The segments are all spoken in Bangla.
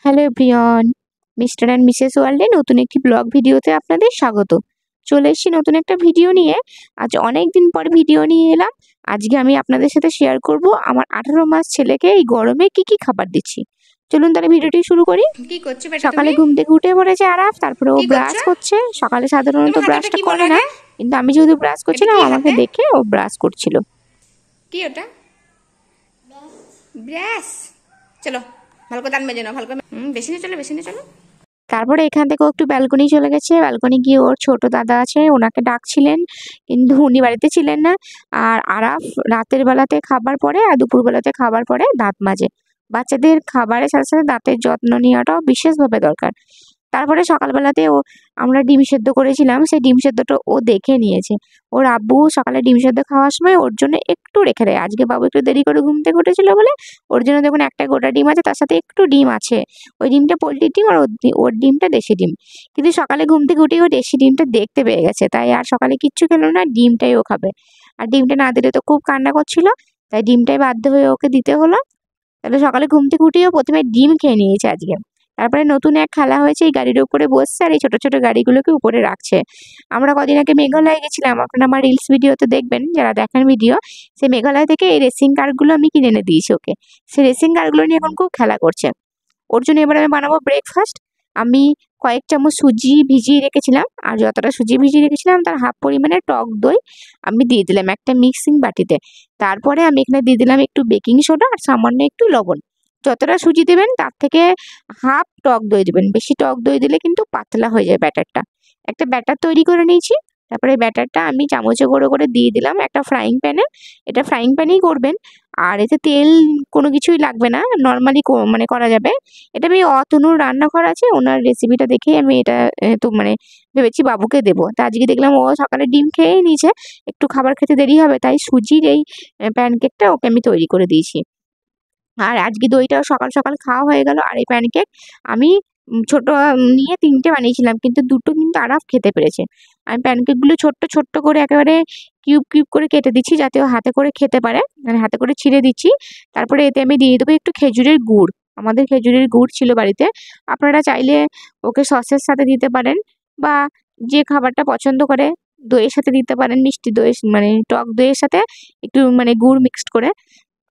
Hello everyone, mister and Mrs ওয়ার্ল্ডে নতুন একটি ব্লগ ভিডিওতে আপনাদের স্বাগত। চলে এসেছি নতুন একটা ভিডিও নিয়ে। আজ অনেক দিন পর ভিডিও নিয়ে এলাম। আজকে আমি আপনাদের সাথে শেয়ার করব আমার 18 মাস ছেলেকে এই গরমে কি খাবার দিচ্ছি। চলুন তাহলে ভিডিওটি শুরু করি। কি করছো বেটা? সকালে তুমি ঘুম থেকে উঠে পড়েছে আরাফ, তারপরে ও কি ব্রাশ করছো? করছে। সকালে সাধারণত তোমার হাতেটা ব্রাশটা কি বলো করে না, আগে? কিন্তু আমি যেহেতু ব্রাশ করছি এটা না, কি আমাকে হাতে? দেখে ও ব্রাশ করছিল। কি ওটা? ব্রাশ। চলো ভালো করে দাঁত মেজে নাও, ভালো করে। বেশি নিয়ে চলো, বেশি নিয়ে চলো। তারপরে এখান থেকে ও একটু ব্যালকনি চলে গেছে। ব্যালকনি গিয়ে ওর ছোট দাদা আছে, ওনাকে ডাকছিলেন, কিন্তু উনি বাড়িতে ছিলেন না। আর আরাফ রাতের বেলাতে খাবার পরে আর দুপুর বেলাতে খাবার পরে দাঁত মাজে। বাচ্চাদের খাবারের সাথে সাথে দাঁতের যত্ন নেওয়াটাও বিশেষভাবে দরকার। তারপরে সকালবেলাতে আমরা ডিম সেদ্ধ করেছিলাম, সেই ডিম সেদ্ধটা ও দেখে নিয়েছে। ওর আব্বু সকালে ডিম সেদ্ধ খাওয়ার সময় ওর জন্য একটু রেখে দেয়। আজকে বাবু একটু দেরি করে ঘুম থেকে উঠেছিল বলে ওর জন্য দেখুন একটা গোটা ডিম আছে, তার সাথে একটু ডিম আছে। ওই ডিমটা পোল্ট্রির ডিম আর ওর ডিমটা দেশি ডিম। কিন্তু সকালে ঘুম থেকে উঠেই ও দেশি ডিমটা দেখতে পেয়ে গেছে, তাই আর সকালে কিচ্ছু খেলো না, ডিমটাই ও খাবে। আর ডিমটা না দিলে তো খুব কান্না করছিল, তাই ডিমটাই বাধ্য হয়ে ওকে দিতে হলো। তাহলে সকালে ঘুম থেকে উঠেই ও প্রথমে ডিম খেয়ে নিয়েছে আজকে। তারপরে নতুন এক খেলা হয়েছে, এই গাড়ির উপরে বসছে আর এই ছোট ছোট গাড়িগুলোকে উপরে রাখছে। আমরা কদিন আগে মেঘালয় গেছিলাম, আপনারা আমার রিলস ভিডিওতে দেখবেন, যারা দেখেন ভিডিও। সেই মেঘালয় থেকে এই রেসিং কারগুলো আমি কিনে এনে দিয়েছি ওকে। সেই রেসিং কারগুলো নিয়ে এখন খুব খেলা করছে। ওর জন্য এবার আমি বানাবো ব্রেকফাস্ট। আমি কয়েক চামচ সুজি ভিজিয়ে রেখেছিলাম, আর যতটা সুজি ভিজিয়ে রেখেছিলাম তার হাফ পরিমাণে টক দই আমি দিয়ে দিলাম একটা মিক্সিং বাটিতে। তারপরে আমি এখানে দিয়ে দিলাম একটু বেকিং সোডা আর সামান্য একটু লবণ। যতটা সুজি দেবেন তার থেকে হাফ টক দই দেবেন, বেশি টক দই দিলে কিন্তু পাতলা হয়ে যায় ব্যাটারটা। একটা ব্যাটার তৈরি করে নিয়েছি। তারপরে ব্যাটারটা আমি চামচে করে দিয়ে দিলাম একটা ফ্রাইং প্যানে। এটা ফ্রাইং প্যানেই করবেন, আর এতে তেল কোনো কিছুই লাগবে না, নর্মালি মানে করা যাবে। এটা আমি অতনুর রান্নাঘর আছে, ওনার রেসিপিটা দেখেই আমি এটা তো মানে ভেবেছি বাবুকে দেবো। তা আজকে দেখলাম ও সকালে ডিম খেয়েই নিয়েছে, একটু খাবার খেতে দেরি হবে, তাই সুজির এই প্যানকেকটা ওকে আমি তৈরি করে দিয়েছি। আর আজকে দইটাও সকাল সকাল খাওয়া হয়ে গেল। আর এই প্যানকেক আমি ছোট নিয়ে 3টে বানিয়েছিলাম, কিন্তু 2টো কিন্তু আরাফ খেতে পেরেছে। আমি প্যানকেকগুলো ছোট্ট ছোট্ট করে একেবারে কিউব করে কেটে দিচ্ছি, যাতে ও হাতে করে খেতে পারে, মানে হাতে করে ছিঁড়ে দিচ্ছি। তারপরে এতে আমি দিয়ে দেবো একটু খেজুরের গুড়। আমাদের খেজুরের গুড় ছিল বাড়িতে। আপনারা চাইলে ওকে সসের সাথে দিতে পারেন, বা যে খাবারটা পছন্দ করে দইয়ের সাথে দিতে পারেন, মিষ্টি দই মানে টক দইয়ের সাথে একটু মানে গুড় মিক্সড করে।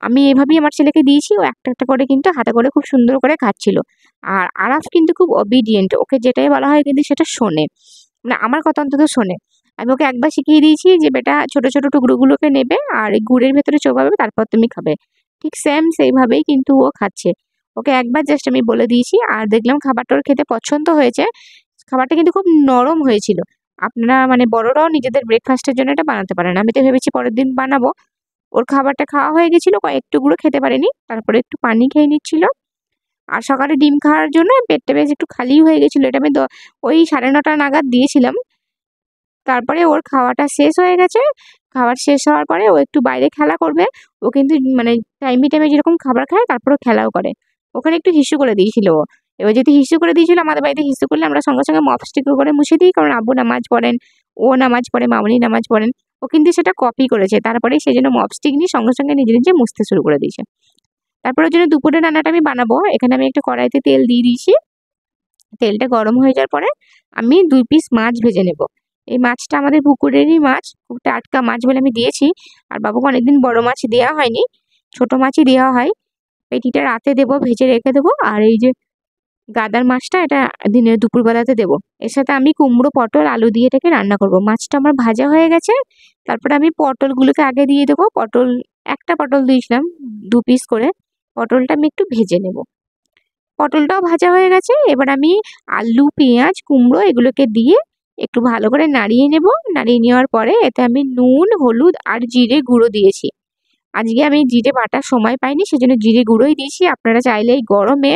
আমি এভাবেই আমার ছেলেকে দিয়েছি, ও একটা একটা করে কিন্তু হাতে করে খুব সুন্দর করে খাচ্ছিল। আর আরাফ কিন্তু খুব অবিডিয়েন্ট, ওকে যেটাই বলা হয় কিন্তু সেটা শোনে, মানে আমার কথা অন্তত শোনে। আমি ওকে একবার শিখিয়ে দিয়েছি যে বেটা ছোট ছোট টুকরোগুলোকে নেবে আর এই গুড়ের ভেতরে চোবাবে, তারপর তুমি খাবে। ঠিক সেম সেইভাবেই কিন্তু ও খাচ্ছে। ওকে একবার জাস্ট আমি বলে দিয়েছি, আর দেখলাম খাবারটা ওর খেতে পছন্দ হয়েছে। খাবারটা কিন্তু খুব নরম হয়েছিল। আপনারা মানে বড়রাও নিজেদের ব্রেকফাস্টের জন্য এটা বানাতে পারেন। আমি তো ভেবেছি পরের দিন বানাবো। ওর খাবারটা খাওয়া হয়ে গেছিল, কয়েক টুকরো খেতে পারেনি, তারপরে একটু পানি খেয়ে নিচ্ছিল। আর সকালে ডিম খাওয়ার জন্য পেটটা বেশ একটু খালি হয়ে গেছিল, এটা আমি ওই 9:30 নাগাদ দিয়েছিলাম। তারপরে ওর খাওয়াটা শেষ হয়ে গেছে। খাবার শেষ হওয়ার পরে ও একটু বাইরে খেলা করবে। ও কিন্তু মানে টাইমে টাইমে যেরকম খাবার খায় তারপরে খেলাও করে। ওখানে একটু হিসু করে দিয়েছিল ও। এবার যদি হিসু করে দিয়েছিল, আমাদের বাড়িতে হিসু করলে আমরা সঙ্গে সঙ্গে মপস্টিক করে মুছে দিই, কারণ আব্বু নামাজ পড়েন, ও নামাজ পড়ে, মামনি নামাজ পড়েন। ও কিন্তু সেটা কপি করেছে, তারপরে সেই জন্য মপস্টিক নিয়ে সঙ্গে সঙ্গে নিজে নিজে মুছতে শুরু করে দিয়েছে। তারপরে ওর জন্য দুপুরের রান্নাটা আমি বানাবো। এখানে আমি একটা কড়াইতে তেল দিয়ে দিয়েছি। তেলটা গরম হয়ে যাওয়ার পরে আমি 2 পিস মাছ ভেজে নেব। এই মাছটা আমাদের পুকুরেরই মাছ, খুব টাটকা মাছ বলে আমি দিয়েছি। আর বাবুকে অনেকদিন বড় মাছ দেওয়া হয়নি, ছোট মাছই দেওয়া হয়। পেটিটা রাতে দেবো, ভেজে রেখে দেবো। আর এই যে গাদার মাছটা, এটা দুপুরবেলাতে দেবো। এর সাথে আমি কুমড়ো, পটল, আলু দিয়ে এটাকে রান্না করব। মাছটা আমার ভাজা হয়ে গেছে। তারপরে আমি পটলগুলোকে আগে দিয়ে দেবো। একটা পটল দিয়েছিলাম 2 পিস করে। পটলটা আমি একটু ভেজে নেব। পটলটাও ভাজা হয়ে গেছে। এবার আমি আলু, পেঁয়াজ, কুমড়ো এগুলোকে দিয়ে একটু ভালো করে নাড়িয়ে নেব। নাড়িয়ে নেওয়ার পরে এতে আমি নুন, হলুদ আর জিরে গুঁড়ো দিয়েছি। আজকে আমি জিরে বাটার সময় পাইনি, সেজন্য জিরে গুঁড়োই দিয়েছি। আপনারা চাইলে এই গরমে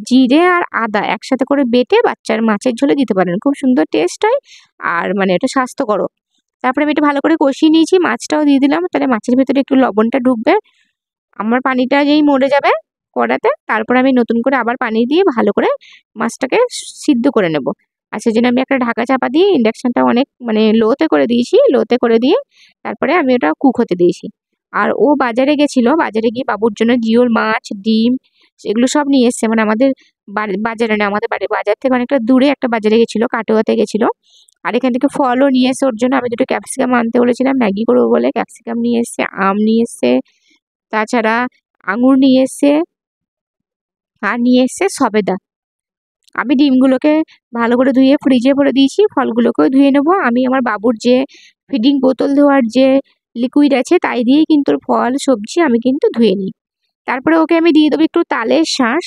জিরে আর আদা একসাথে করে বেটে বাচ্চার মাছের ঝোলে দিতে পারেন, খুব সুন্দর টেস্ট হয়। আর মানে এটা স্বাস্থ্যকরও। তারপরে আমি এটা ভালো করে কষিয়ে নিয়েছি, মাছটাও দিয়ে দিলাম, তাহলে মাছের ভেতরে একটু লবণটা ঢুকবে। আমার পানিটা যেই মরে যাবে কড়াতে, তারপর আমি নতুন করে আবার পানি দিয়ে ভালো করে মাছটাকে সিদ্ধ করে নেব। আর সেজন্য আমি একটা ঢাকা চাপা দিয়ে ইন্ডাকশনটা অনেক মানে লোতে করে দিয়েছি। লোতে করে দিয়ে তারপরে আমি ওটা কুক হতে দিয়েছি। আর ও বাজারে গেছিল, বাজারে গিয়ে বাবুর জন্য জিওল মাছ, ডিম এগুলো সব নিয়ে এসছে। মানে আমাদের বাজারে না, আমাদের বাজার থেকে অনেকটা দূরে একটা বাজারে গেছিলো, কাটোয়াতে গেছিলো। আর এখান থেকে ফলও নিয়ে এসে ওর জন্য আমি দুটো ক্যাপসিকাম আনতে বলেছিলাম ম্যাগি করবো বলে। ক্যাপসিকাম নিয়ে এসছে, আম নিয়ে এসছে, তাছাড়া আঙুর নিয়ে এসছে, আর নিয়ে এসছে সবেদা। আমি ডিমগুলোকে ভালো করে ধুয়ে ফ্রিজে ভরে দিয়েছি, ফলগুলোকেও ধুয়ে নেবো। আমি আমার বাবুর যে ফিডিং বোতল ধোয়ার যে লিকুইড আছে তাই দিয়েই কিন্তু ফল সবজি আমি কিন্তু ধুয়ে নিই। তারপরে ওকে আমি দিয়ে দেবো একটু তালের শাঁস।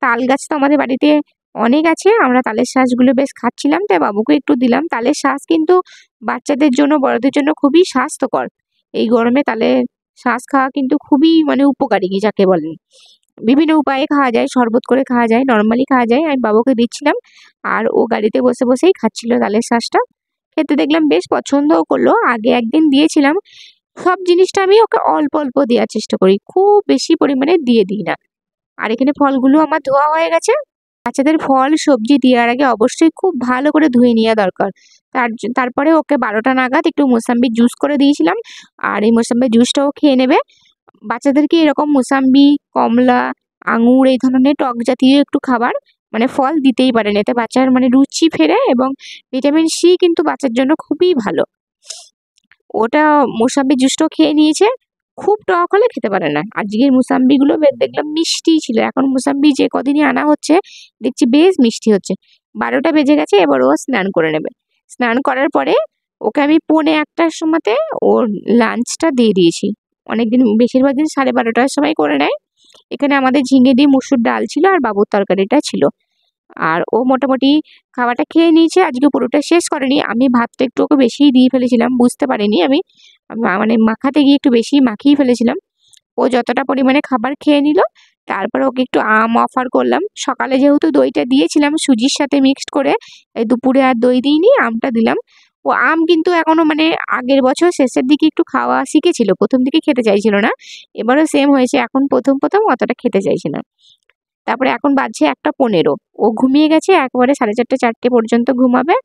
তাল গাছ তো আমাদের বাড়িতে অনেক আছে, আমরা তালের শাঁসগুলো বেশ খাচ্ছিলাম, তাই বাবুকে একটু দিলাম। তালের শাঁস কিন্তু বাচ্চাদের জন্য বড়দের জন্য খুবই স্বাস্থ্যকর। এই গরমে তালের শাঁস খাওয়া কিন্তু খুবই মানে উপকারী যাকে বলেন। বিভিন্ন উপায়ে খাওয়া যায়, শরবত করে খাওয়া যায়, নর্মালি খাওয়া যায়। আমি বাবুকে দিচ্ছিলাম আর ও গাড়িতে বসে বসেই খাচ্ছিল তালের শাঁসটা। খেতে দেখলাম বেশ পছন্দও করলো। আগে একদিন দিয়েছিলাম, সব জিনিসটা আমি ওকে অল্প অল্প দেওয়ার চেষ্টা করি, খুব বেশি পরিমাণে দিয়ে দিই না। আর এখানে ফলগুলো আমার ধোয়া হয়ে গেছে। বাচ্চাদের ফল সবজি দেওয়ার আগে অবশ্যই খুব ভালো করে ধুয়ে নেওয়া দরকার। তারপরে ওকে 12টা নাগাদ একটু মোসাম্বির জুস করে দিয়েছিলাম, আর এই মোসাম্বির জুসটাও খেয়ে নেবে। বাচ্চাদেরকে এরকম মোসাম্বি, কমলা, আঙুর এই ধরনের টক জাতীয় একটু খাবার মানে ফল দিতেই পারেন, এতে বাচ্চার মানে রুচি ফেরে এবং ভিটামিন সি কিন্তু বাচ্চার জন্য খুবই ভালো। ওটা মোসাম্বির জুসটাও খেয়ে নিয়েছে। খুব টক হলে খেতে পারে না। আজকের মোসাম্বিগুলো দেখলাম মিষ্টি ছিল। এখন মোসাম্বি যে কদিনই আনা হচ্ছে দেখছি বেশ মিষ্টি হচ্ছে। 12টা বেজে গেছে, এবার ও স্নান করে নেবে। স্নান করার পরে ওকে আমি 1:45টার সময়তে ওর লাঞ্চটা দিয়ে দিয়েছি। অনেকদিন বেশিরভাগ দিন 12:30টার সময় করে নেয়। এখানে আমাদের ঝিঙে দিয়ে মুসুর ডাল ছিল আর বাবুর তরকারিটা ছিল। আর ও মোটামুটি খাবারটা খেয়ে নিয়েছে, আজকে পুরোটা শেষ করেনি। আমি ভাতটা একটু ওকে বেশিই দিয়ে ফেলেছিলাম, বুঝতে পারিনি আমি মানে মাখাতে গিয়ে একটু বেশি মাখিয়ে ফেলেছিলাম। ও যতটা পরিমাণে খাবার খেয়ে নিল, তারপর ওকে একটু আম অফার করলাম। সকালে যেহেতু দইটা দিয়েছিলাম সুজির সাথে মিক্সড করে, এই দুপুরে আর দই দিইনি, আমটা দিলাম। ও আম কিন্তু এখনো মানে আগের বছর শেষের দিকে একটু খাওয়া শিখেছিল, প্রথম দিকে খেতে চাইছিল না। এবারও সেম হয়েছে, এখন প্রথম প্রথম অতটা খেতে চাইছে না। তারপরে এখন বাজছে 1:15, ও ঘুমিয়ে গেছে একবারে 4:30 4টে পর্যন্ত ঘুমাবে।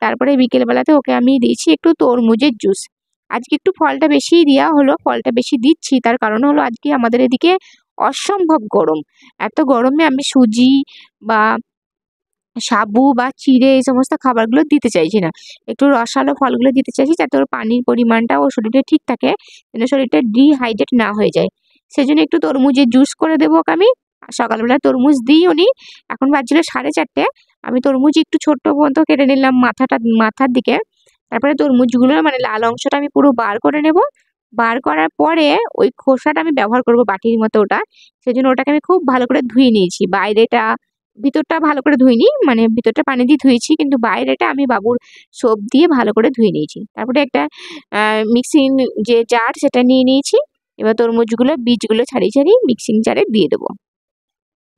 তারপরে বিকেলবেলাতে ওকে আমি দিয়েছি একটু তরমুজের জুস। আজকে একটু ফলটা বেশিই দেওয়া হলো, ফলটা বেশি দিচ্ছি তার কারণ হলো আজকে আমাদের এদিকে অসম্ভব গরম। এত গরমে আমি সুজি বা সাবু বা চিড়ে এই সমস্ত খাবারগুলো দিতে চাইছি না। একটু রসালো ফলগুলো দিতে চাইছি যাতে ওর পানির পরিমাণটা ওর শরীরে ঠিক থাকে, যেন শরীরটা ডিহাইড্রেট না হয়ে যায়। সেজন্য একটু তরমুজের জুস করে দেবো ওকে আমি। সকালবেলা তরমুজ দিইও নি। এখন বাজছিল 4:30। আমি তরমুজ একটু ছোট্ট পর্যন্ত কেটে নিলাম মাথার দিকে। তারপরে তরমুজগুলো মানে লাল অংশটা আমি পুরো বার করে নেব। বার করার পরে ওই খোসাটা আমি ব্যবহার করব বাটির মতো ওটা। সেজন্য ওটাকে আমি খুব ভালো করে ধুয়ে নিয়েছি। বাইরেটা, ভিতরটা ভালো করে ধুইনি, মানে ভিতরটা পানি দিয়ে ধুয়েছি কিন্তু বাইরেটা আমি বাবুর সোপ দিয়ে ভালো করে ধুয়ে নিয়েছি। তারপরে একটা মিক্সিং যে জার সেটা নিয়ে নিয়েছি। এবার তরমুজগুলো বীজগুলো ছাড়িয়ে ছাড়িয়ে মিক্সিং জারে দিয়ে দেবো।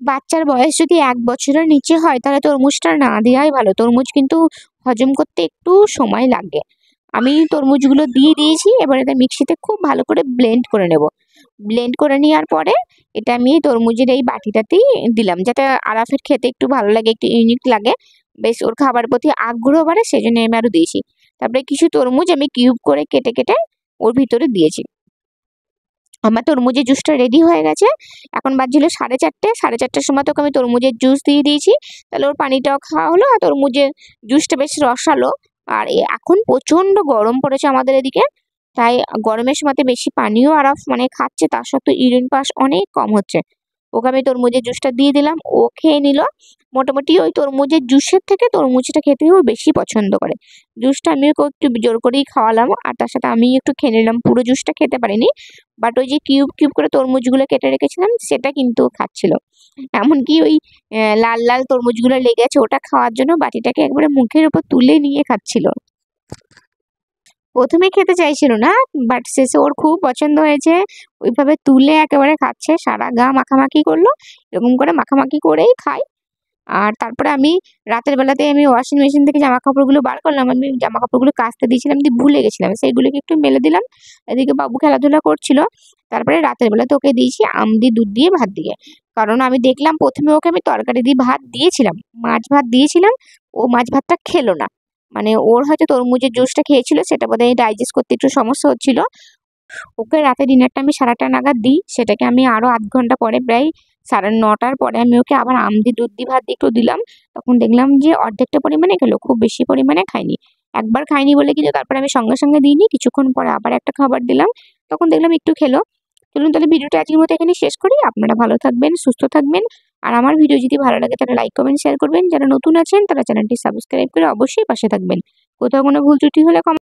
বাচ্চার বয়স যদি 1 বছরের নিচে হয় তাহলে তরমুজটা না দেওয়াই ভালো। তরমুজ কিন্তু হজম করতে একটু সময় লাগে। আমি তরমুজগুলো দিয়ে দিয়েছি, এবার এটা মিক্সিতে খুব ভালো করে ব্লেন্ড করে নেব। ব্লেন্ড করে নেওয়ার পরে এটা আমি তরমুজের এই বাটিটাতেই দিলাম, যাতে আরাফের খেতে একটু ভালো লাগে, একটু ইউনিক লাগে, বেশ ওর খাবার প্রতি আগ্রহ বাড়ে, সেজন্য আমি আরও দিয়েছি। তারপরে কিছু তরমুজ আমি কিউব করে কেটে কেটে ওর ভিতরে দিয়েছি। আমার তরমুজের জুসটা রেডি হয়ে গেছে। এখন বাজছিল 4:30। 4:30টার সময় তোকে আমি তরমুজের জুস দিয়ে দিয়েছি, তাহলে ওর পানিটাও খাওয়া হলো আর তরমুজের জুসটা বেশ রসালো। আর এখন প্রচণ্ড গরম পড়েছে আমাদের এদিকে, তাই গরমের সময়তে বেশি পানিও আরাফ মানে খাচ্ছে, তার সত্ত্বেও ইউরিন পাস অনেক কম হচ্ছে। ওকে আমি তরমুজের জুসটা দিয়ে দিলাম, ও খেয়ে নিল। মোটামুটি ওই তরমুজের জুসের থেকে তরমুজটা খেতে ও বেশি পছন্দ করে। জুসটা আমি ওকে একটু জোর করেই খাওয়ালাম, আর তার সাথে আমি একটু খেয়ে নিলাম। পুরো জুসটা খেতে পারিনি, বাট ওই যে কিউব কিউব করে তরমুজগুলো কেটে রেখেছিলাম সেটা কিন্তু খাচ্ছিল। এমনকি ওই লাল লাল তরমুজগুলো লেগে আছে ওটা খাওয়ার জন্য বাটিটাকে একবারে মুখের উপর তুলে নিয়ে খাচ্ছিল। প্রথমে খেতে চাইছিল না, বাট শেষে ওর খুব পছন্দ হয়েছে। ওইভাবে তুলে একেবারে খাচ্ছে, সারা গা মাখামাখি করলো। এরকম করে মাখামাখি করেই খাই। আর তারপরে আমি রাতের বেলাতে আমি ওয়াশিং মেশিন থেকে জামা কাপড়গুলো বার করলাম। আমি জামা কাপড়গুলো কাচতে দিয়েছিলাম, দিয়ে ভুলে গেছিলাম, সেইগুলোকে একটু মেলে দিলাম। এদিকে বাবু খেলাধুলা করছিল। তারপরে রাতের বেলাতে ওকে দিয়েছি আম দিয়ে দুধ দিয়ে ভাত দিয়ে। কারণ আমি দেখলাম প্রথমে ওকে আমি তরকারি দিয়ে ভাত দিয়েছিলাম, মাছ ভাত দিয়েছিলাম, ও মাছ ভাতটা খেলো না। মানে ওর হয়তো তরমুজের জুসটা খেয়েছিল, সেটা বোধহয় ডাইজেস্ট করতে একটু সমস্যা হচ্ছিল। ওকে রাতে ডিনারটা আমি 8:30 নাগাদ দিই, সেটাকে আমি আরও আধ ঘন্টা পরে প্রায় 9:30টার পরে আমি ওকে আবার দুধ দিয়ে ভাত দিয়ে একটু দিলাম। তখন দেখলাম যে অর্ধেকটা পরিমাণে খেলো, খুব বেশি পরিমাণে খায়নি। একবার খায়নি বলে কিন্তু তারপরে আমি সঙ্গে সঙ্গে দিইনি, কিছুক্ষণ পরে আবার একটা খাবার দিলাম, তখন দেখলাম একটু খেলো। চলুন তাহলে ভিডিওটা আজকের মতো এখানে শেষ করি। আপনারা ভালো থাকবেন, সুস্থ থাকবেন। আর আমার ভিডিও যদি ভালো লাগে তাহলে লাইক কমেন্ট শেয়ার করবেন। যারা নতুন আছেন তারা চ্যানেলটি সাবস্ক্রাইব করে অবশ্যই পাশে থাকবেন। কোথাও কোনো ভুল ত্রুটি হলে